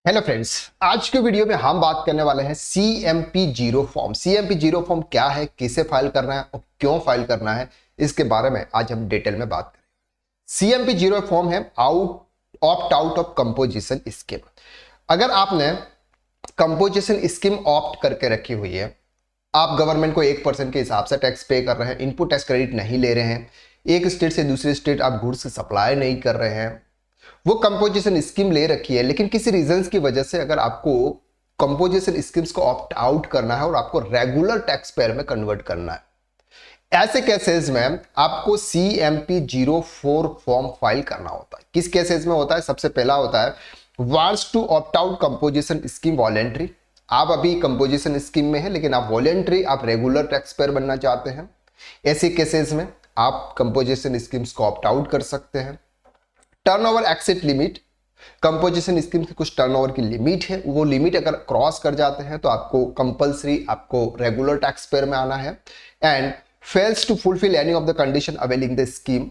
Hello friends, आज के video में हम बात करने वाले हैं CMP zero form. CMP zero form क्या है, किसे फाइल करना है और क्यों फाइल करना है, इसके बारे में आज हम डिटेल में बात करें। CMP जीरो फॉर्म है opt out of composition scheme. अगर आपने कंपोजिशन स्कीम ऑप्ट करके रखी हुई है, आप गवर्नमेंट को 1% के हिसाब से टैक्स पे कर रहे हैं, इनपुट टैक्स क्रेडिट नहीं ले रहे हैं, एक स्टेट से दूसरे स्टेट आप गुड्स सप्लाई नहीं कर रहे हैं, वो कंपोजिशन स्कीम ले रखी है, लेकिन किसी रीजंस की वजह से अगर आपको कंपोजिशन स्कीम्स को ऑप्ट आउट करना है और आपको रेगुलर टैक्स पेयर में कन्वर्ट करना है, ऐसे केसेस में आपको CMP 04 फॉर्म फाइल करना होता है। किस केसेस में होता है? सबसे पहला होता है wants to opt out composition scheme voluntary. आप अभी कंपोजिशन स्कीम में है लेकिन आप वॉलेंट्री, आप रेगुलर टैक्स पेयर बनना चाहते हैं, ऐसे केसेस में आप कंपोजिशन स्कीम्स को ऑप्ट आउट कर सकते हैं। Turnover exit limit, composition scheme की कुछ टर्नओवर की लिमिट है, वो लिमिट अगर क्रॉस कर जाते हैं तो आपको कंपलसरी आपको रेगुलर टैक्स पेयर में आना है। And fails to fulfil any of the condition availing the scheme,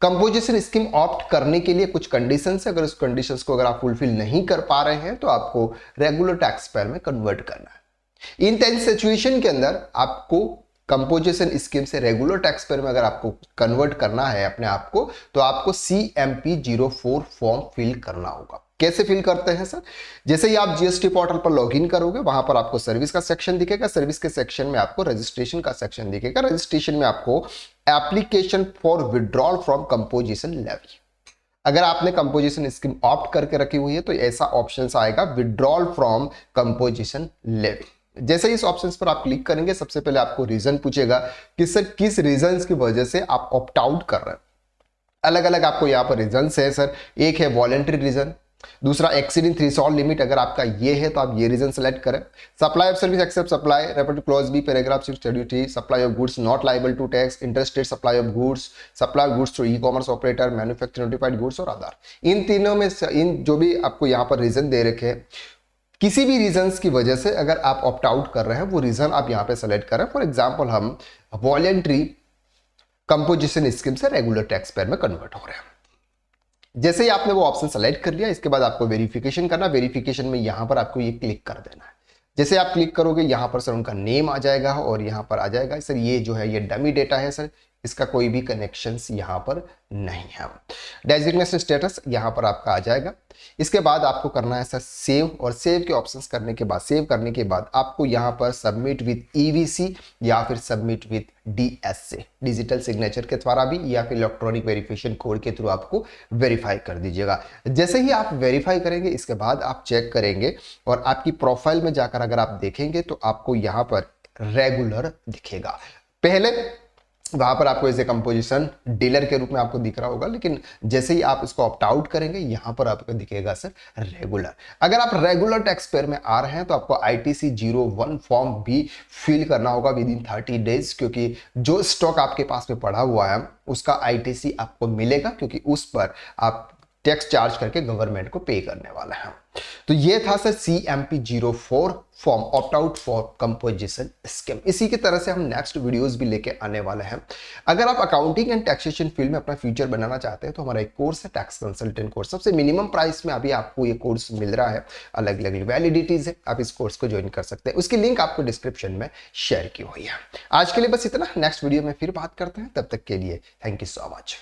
composition scheme opt करने के लिए कुछ कंडीशंस है, अगर उस कंडीशंस को अगर आप फुलफिल नहीं कर पा रहे हैं तो आपको रेगुलर टैक्स पेयर में कन्वर्ट करना है। इन 10 सिचुएशन के अंदर आपको कंपोजिशन स्कीम से रेगुलर टैक्स पेयर में अगर आपको कन्वर्ट करना है अपने आप को, तो आपको CMP 04 फॉर्म फिल करना होगा। कैसे फिल करते हैं सर? जैसे ही आप GST पोर्टल पर लॉगिन करोगे, वहां पर आपको सर्विस का सेक्शन दिखेगा, सर्विस के सेक्शन में आपको रजिस्ट्रेशन का सेक्शन दिखेगा, रजिस्ट्रेशन में आपको application for withdrawal from composition levy. अगर आपने कंपोजिशन स्कीम ऑप्ट करके रखी हुई है तो ऐसा ऑप्शन आएगा विड्रॉल फ्रॉम कंपोजिशन लेवी। जैसे इस ऑप्शन पर आप क्लिक करेंगे, सबसे पहले आपको रीजन पूछेगा कि सर किस रीजन की वजह से आप ऑप्ट आउट कर रहे हैं। अलग अलग आपको यहाँ पर रीजन है सर। एक है वॉलेंट्री रीजन, दूसरा एक्सीडिंग थ्रेशोल्ड लिमिट, अगर आपका ये है तो आप ये रीजन सेलेक्ट करें। Supply of service except supply refer to clause B paragraph 6 schedule 3, supply of goods not liable to tax, interstate supply of goods, supply of goods through e-commerce operator, manufacture notified goods और other. इन तीनों में इन जो भी आपको यहाँ पर reason दे रखे हैं, किसी भी रीजंस की वजह से अगर आप ऑप्ट आउट कर रहे हैं, वो रीजन आप यहां पे सेलेक्ट करें। फॉर एग्जांपल हम वॉलेंट्री कंपोजिशन स्कीम से रेगुलर टैक्स पेयर में कन्वर्ट हो रहे हैं। जैसे ही आपने वो ऑप्शन सेलेक्ट कर लिया, इसके बाद आपको वेरिफिकेशन करना। वेरिफिकेशन में यहां पर आपको ये क्लिक कर देना है। जैसे आप क्लिक करोगे, यहां पर सर उनका नेम आ जाएगा और यहां पर आ जाएगा सर ये जो है ये डमी डेटा है सर, इसका कोई भी कनेक्शंस यहां पर नहीं है। डेजिग्नेशन स्टेटस यहां पर आपका आ जाएगा। इसके बाद आपको करना है सर सेव, और सेव के ऑप्शंस करने के बाद, सेव करने के बाद आपको यहां पर सबमिट विथ EVC या फिर submit with DSA, digital signature के द्वारा भी, या फिर इलेक्ट्रॉनिक वेरिफिकेशन कोड के थ्रू आपको वेरीफाई कर दीजिएगा। जैसे ही आप वेरीफाई करेंगे, इसके बाद आप चेक करेंगे और आपकी प्रोफाइल में जाकर अगर आप देखेंगे तो आपको यहां पर रेगुलर दिखेगा। पहले वहां पर आपको एज ए कंपोजिशन डीलर के रूप में आपको दिख रहा होगा, लेकिन जैसे ही आप इसको ऑप्ट आउट करेंगे, यहां पर आपको दिखेगा सर रेगुलर। अगर आप रेगुलर टैक्स पेयर में आ रहे हैं तो आपको ITC 01 फॉर्म भी फिल करना होगा विद इन 30 डेज, क्योंकि जो स्टॉक आपके पास में पड़ा हुआ है उसका ITC आपको मिलेगा, क्योंकि उस पर आप टैक्स चार्ज करके गवर्नमेंट को पे करने वाला है। तो ये था sir CMP 04 form opt out for composition scheme. इसी की तरह से हम नेक्स्ट वीडियोस भी लेके आने वाले हैं। अगर आप अकाउंटिंग एंड टैक्सेशन फील्ड में अपना फ्यूचर बनाना चाहते हैं तो हमारा एक कोर्स है टैक्स कंसल्टेंट कोर्स। सबसे मिनिमम प्राइस में अभी आपको ये कोर्स मिल रहा है, अलग अलग वैलिडिटीज है, आप इस कोर्स को ज्वाइन कर सकते हैं। उसकी लिंक आपको डिस्क्रिप्शन में शेयर की हुई है। आज के लिए बस इतना, नेक्स्ट वीडियो में फिर बात करते हैं। तब तक के लिए थैंक यू सो मच।